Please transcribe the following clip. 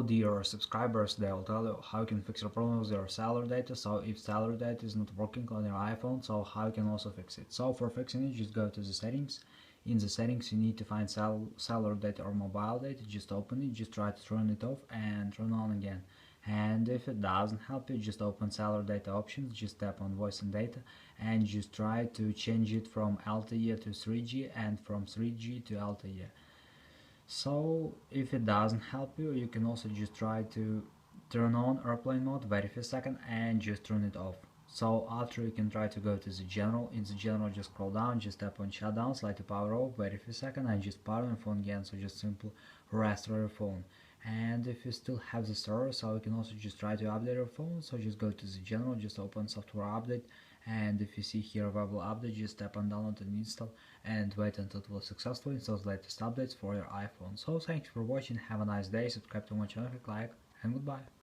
Dear subscribers, they will tell you how you can fix your problem with your cellular data. So if cellular data is not working on your iPhone, so how you can also fix it. So for fixing it, just go to the settings. In the settings you need to find cellular data or mobile data. Just open it, just try to turn it off and turn on again. And if it doesn't help you, just open cellular data options, just tap on voice and data and just try to change it from LTE to 3G and from 3G to LTE. So if it doesn't help you, you can also just try to turn on airplane mode, wait a few seconds and just turn it off. So after you can try to go to the general. In the general, just scroll down, just tap on shutdown, slide to power off, wait a few seconds and just power your phone again. So just simple restore your phone. And if you still have the server, so you can also just try to update your phone. So just go to the general, just open software update, and if you see here available update, just tap on download and install and wait until it will successfully install the latest updates for your iPhone. So thanks for watching, have a nice day, subscribe to my channel, click like, and goodbye.